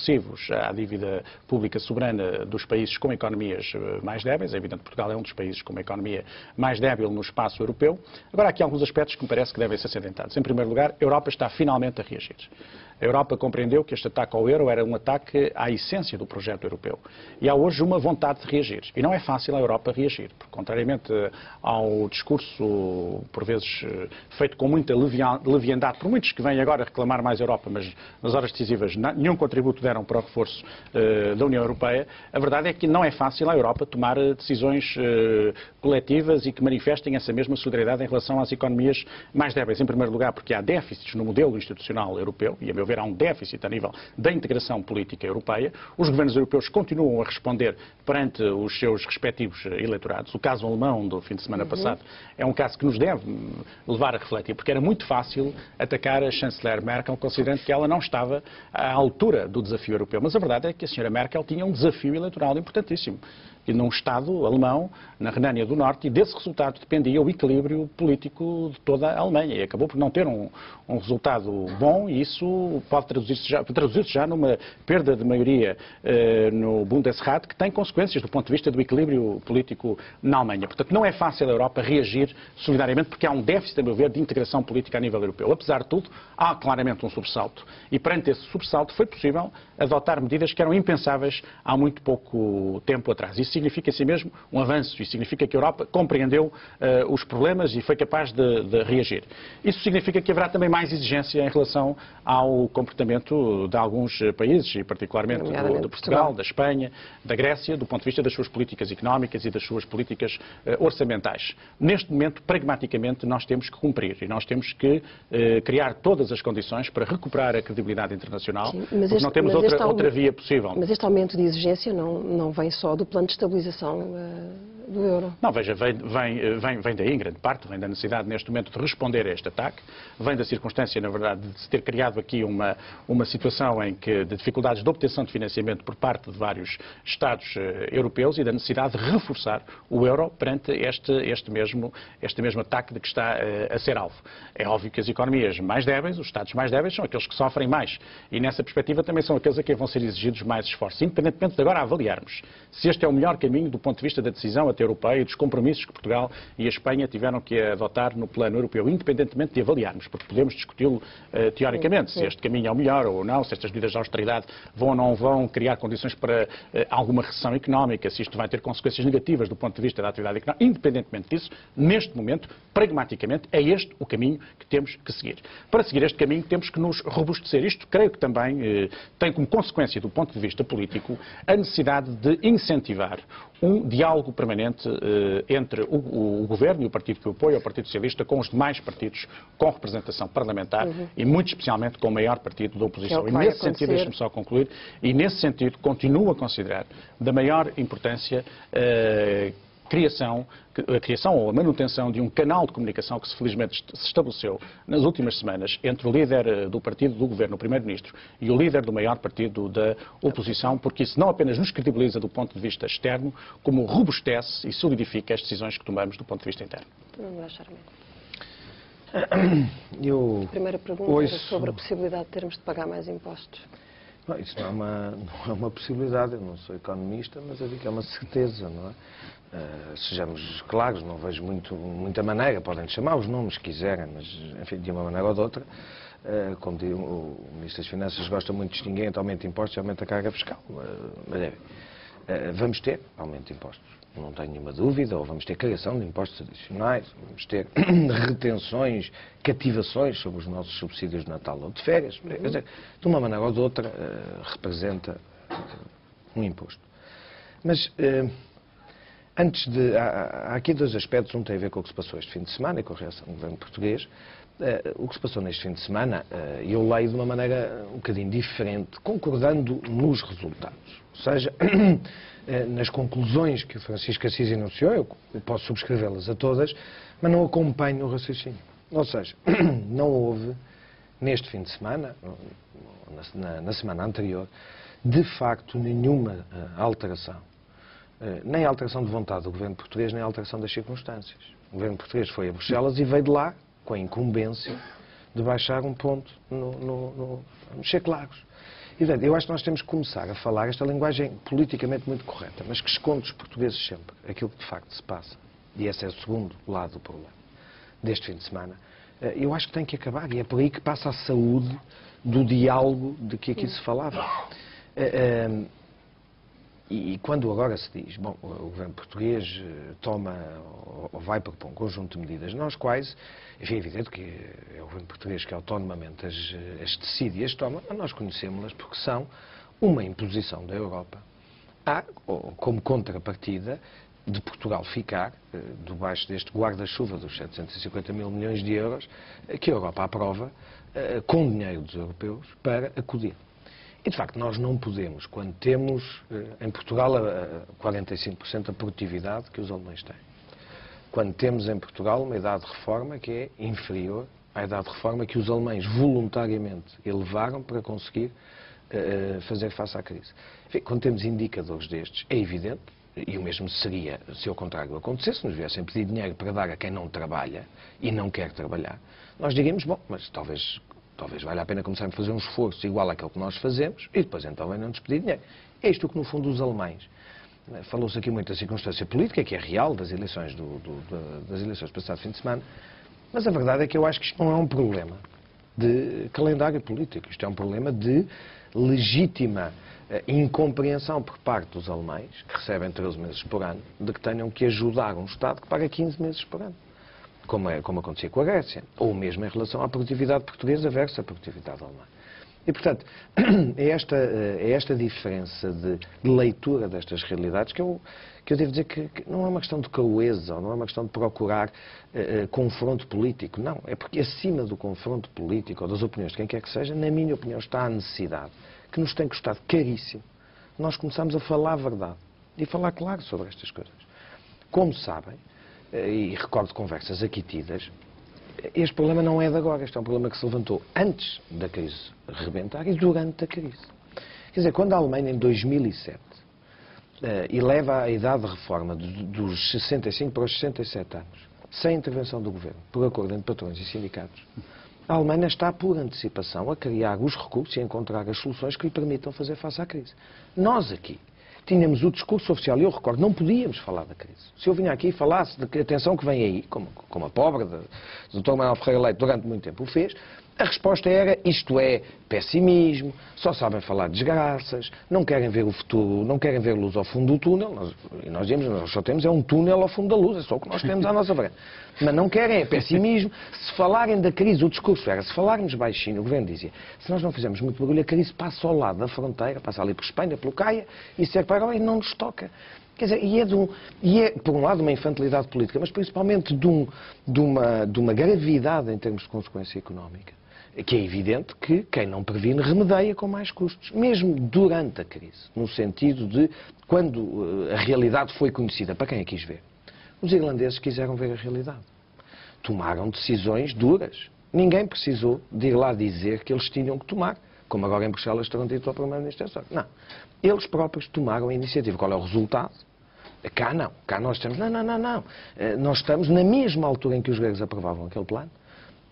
excessivos à dívida pública soberana dos países com economias mais débeis. É evidente que Portugal é um dos países com uma economia mais débil no espaço europeu. Agora, há aqui alguns aspectos que me parece que devem ser salientados. Em primeiro lugar, a Europa está finalmente a reagir. A Europa compreendeu que este ataque ao euro era um ataque à essência do projeto europeu. E há hoje uma vontade de reagir. E não é fácil a Europa reagir, porque, contrariamente ao discurso, por vezes, feito com muita leviandade, por muitos que vêm agora reclamar mais Europa, mas nas horas decisivas nenhum contributo deram para o reforço da União Europeia, a verdade é que não é fácil a Europa tomar decisões coletivas e que manifestem essa mesma solidariedade em relação às economias mais débeis. Em primeiro lugar, porque há déficits no modelo institucional europeu, e a meu ver há um déficit a nível da integração política europeia. Os governos europeus continuam a responder perante os seus respectivos eleitorados. O caso alemão do fim de semana passado é um caso que nos deve levar a refletir, porque era muito fácil atacar a chanceler Merkel, considerando que ela não estava à altura do desafio europeu. Mas a verdade é que a senhora Merkel tinha um desafio eleitoral importantíssimo. E num Estado alemão, na Renânia do Norte, e desse resultado dependia o equilíbrio político de toda a Alemanha. E acabou por não ter um resultado bom, e isso pode traduzir-se já numa perda de maioria no Bundesrat, que tem consequências do ponto de vista do equilíbrio político na Alemanha. Portanto, não é fácil a Europa reagir solidariamente, porque há um déficit, a meu ver, de integração política a nível europeu. Apesar de tudo, há claramente um sobressalto. E perante esse sobressalto foi possível adotar medidas que eram impensáveis há muito pouco tempo atrás. Isso significa, assim mesmo, um avanço e significa que a Europa compreendeu os problemas e foi capaz de reagir. Isso significa que haverá também mais exigência em relação ao comportamento de alguns países, e particularmente de Portugal, da Espanha, da Grécia, do ponto de vista das suas políticas económicas e das suas políticas orçamentais. Neste momento, pragmaticamente, nós temos que cumprir e nós temos que criar todas as condições para recuperar a credibilidade internacional, porque não temos outra via possível. Mas este aumento de exigência não vem só do plano de estabilização do euro. Não, veja, vem daí, em grande parte, vem da necessidade neste momento de responder a este ataque, vem da circunstância, na verdade, de se ter criado aqui uma situação de dificuldades de obtenção de financiamento por parte de vários Estados europeus e da necessidade de reforçar o euro perante este mesmo ataque de que está a ser alvo. É óbvio que as economias mais débeis, os Estados mais débeis, são aqueles que sofrem mais e nessa perspectiva também são aqueles a quem vão ser exigidos mais esforços, independentemente de agora avaliarmos se este é o melhor caminho do ponto de vista da decisão até europeia e dos compromissos que Portugal e a Espanha tiveram que adotar no plano europeu, independentemente de avaliarmos, porque podemos discuti-lo teoricamente, se este caminho é o melhor ou não, se estas medidas de austeridade vão ou não vão criar condições para alguma recessão económica, se isto vai ter consequências negativas do ponto de vista da atividade económica. Independentemente disso, neste momento, pragmaticamente, é este o caminho que temos que seguir. Para seguir este caminho, temos que nos robustecer. Isto, creio que também tem como consequência, do ponto de vista político, a necessidade de incentivar um diálogo permanente entre o Governo e o partido que o apoia, o Partido Socialista, com os demais partidos com representação parlamentar e, muito especialmente, com o maior partido da oposição. E nesse sentido, deixe-me só concluir, e nesse sentido continuo a considerar da maior importância a criação ou a manutenção de um canal de comunicação que felizmente se estabeleceu nas últimas semanas entre o líder do partido do governo, o primeiro-ministro, e o líder do maior partido da oposição, porque isso não apenas nos credibiliza do ponto de vista externo, como robustece e solidifica as decisões que tomamos do ponto de vista interno. A primeira pergunta era sobre a possibilidade de termos de pagar mais impostos. Não, isso não é uma possibilidade, eu não sou economista, mas eu digo que é uma certeza, não é? Sejamos claros, não vejo muita maneira, podem chamar os nomes que quiserem, mas, enfim, de uma maneira ou de outra, como diz o Ministro das Finanças, gosta muito de distinguir entre aumento de impostos e aumento da carga fiscal. Vamos ter aumento de impostos, não tenho nenhuma dúvida, ou vamos ter criação de impostos adicionais, vamos ter retenções, cativações sobre os nossos subsídios de Natal ou de férias. Quer dizer, de uma maneira ou de outra, representa um imposto. Mas há aqui dois aspectos, um tem a ver com o que se passou este fim de semana e com a reação do governo português. O que se passou neste fim de semana, eu leio de uma maneira um bocadinho diferente, concordando nos resultados. Ou seja, nas conclusões que o Francisco Assis enunciou, eu posso subscrevê-las a todas, mas não acompanho o raciocínio. Ou seja, não houve, neste fim de semana, na semana anterior, de facto nenhuma alteração. Nem alteração de vontade do governo português, nem alteração das circunstâncias. O governo português foi a Bruxelas e veio de lá com a incumbência de baixar um ponto, vamos ser claros. E, portanto, eu acho que nós temos que começar a falar esta linguagem politicamente muito correta, mas que esconde os portugueses sempre aquilo que de facto se passa. E esse é o segundo lado do problema deste fim de semana. Eu acho que tem que acabar, e é por aí que passa a saúde do diálogo de que aqui se falava. E quando agora se diz, bom, o governo português toma ou vai propor um conjunto de medidas, nós quais, enfim, é evidente que é o governo português que autonomamente as decide e as toma, mas nós conhecemos-las porque são uma imposição da Europa, como contrapartida de Portugal ficar debaixo deste guarda-chuva dos 750 mil milhões de euros que a Europa aprova com dinheiro dos europeus para acudir. E, de facto, nós não podemos, quando temos em Portugal 45% da produtividade que os alemães têm, quando temos em Portugal uma idade de reforma que é inferior à idade de reforma que os alemães voluntariamente elevaram para conseguir fazer face à crise. Enfim, quando temos indicadores destes, é evidente, e o mesmo seria se ao contrário acontecesse, se nos viessem pedir dinheiro para dar a quem não trabalha e não quer trabalhar, nós diríamos, bom, mas talvez valha a pena começarmos a fazer um esforço igual àquele que nós fazemos e depois então não nos pedir dinheiro. É isto que, no fundo, os alemães... Falou-se aqui muito da circunstância política, que é real, das eleições das eleições passado fim de semana, mas a verdade é que eu acho que isto não é um problema de calendário político. Isto é um problema de legítima incompreensão por parte dos alemães, que recebem 13 meses por ano, de que tenham que ajudar um Estado que paga 15 meses por ano. Como acontecia com a Grécia, ou mesmo em relação à produtividade portuguesa versus a produtividade alemã. E, portanto, é esta diferença de leitura destas realidades que eu devo dizer que não é uma questão de crueza, ou não é uma questão de procurar confronto político, não. É porque acima do confronto político ou das opiniões de quem quer que seja, na minha opinião, está a necessidade, que nos tem custado caríssimo, nós começamos a falar a verdade e falar claro sobre estas coisas. Como sabem, e recordo conversas aqui tidas, este problema não é de agora, este é um problema que se levantou antes da crise rebentar e durante a crise. Quer dizer, quando a Alemanha, em 2007, eleva a idade de reforma dos 65 para os 67 anos, sem intervenção do governo, por acordo entre patrões e sindicatos, a Alemanha está, por antecipação, a criar os recursos e a encontrar as soluções que lhe permitam fazer face à crise. Nós aqui tínhamos o discurso oficial, e eu recordo, não podíamos falar da crise. Se eu vinha aqui e falasse de que atenção que vem aí, como a pobre do Dr. Manuel Ferreira Leite durante muito tempo o fez, a resposta era, isto é pessimismo, só sabem falar de desgraças, não querem ver o futuro, não querem ver luz ao fundo do túnel, e nós dizemos, nós só temos um túnel ao fundo da luz, é só o que nós temos à nossa frente. Mas não querem, é pessimismo. Se falarem da crise, o discurso era, se falarmos baixinho, o governo dizia, se nós não fizermos muito barulho, a crise passa ao lado da fronteira, passa ali por Espanha, pelo Caia, e segue para agora e não nos toca. Quer dizer, por um lado, uma infantilidade política, mas principalmente de uma gravidade em termos de consequência económica, que é evidente que quem não previne remedeia com mais custos, mesmo durante a crise, no sentido de quando a realidade foi conhecida, para quem a quis ver. Os irlandeses quiseram ver a realidade. Tomaram decisões duras. Ninguém precisou de ir lá dizer que eles tinham que tomar, como agora em Bruxelas terão dito ao Primeiro-Ministro. Não. Eles próprios tomaram a iniciativa. Qual é o resultado? Cá não. Cá nós estamos... Não. Nós estamos na mesma altura em que os gregos aprovavam aquele plano.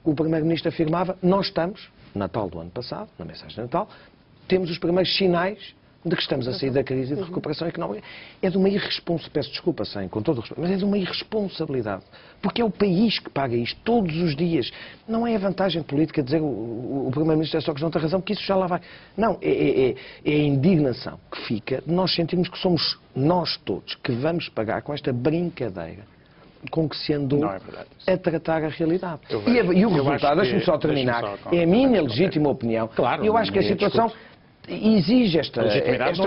O Primeiro-Ministro afirmava, nós estamos, Natal do ano passado, na mensagem de Natal, temos os primeiros sinais de que estamos a sair da crise de recuperação económica. É de uma irresponsabilidade, peço desculpa, com todo o respeito, mas é de uma irresponsabilidade. Porque é o país que paga isto todos os dias. Não é a vantagem política dizer o Primeiro-Ministro é só questão de razão, porque isso já lá vai. Não, é a indignação que fica de nós sentirmos que somos nós todos que vamos pagar com esta brincadeira com que se andou a tratar a realidade. E o resultado, deixe-me só terminar, é a minha legítima opinião. Claro, eu acho que a situação exige esta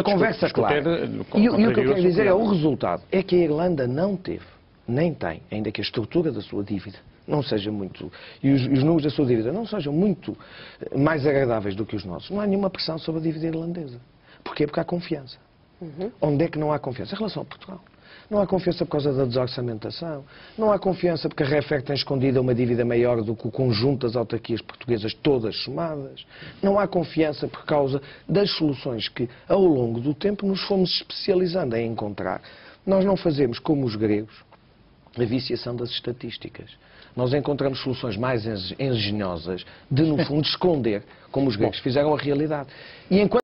conversa clara. E o que eu quero dizer é o resultado. É que a Irlanda não teve, nem tem, ainda que a estrutura da sua dívida não seja muito, e os números da sua dívida não sejam muito mais agradáveis do que os nossos, não há nenhuma pressão sobre a dívida irlandesa. Porquê? Porque há confiança. Onde é que não há confiança? Em relação a Portugal. Não há confiança por causa da desorçamentação. Não há confiança porque a REFER tem escondida uma dívida maior do que o conjunto das autarquias portuguesas todas somadas. Não há confiança por causa das soluções que, ao longo do tempo, nos fomos especializando em encontrar. Nós não fazemos como os gregos, a viciação das estatísticas. Nós encontramos soluções mais engenhosas de, no fundo, esconder, como os gregos fizeram, a realidade. E enquanto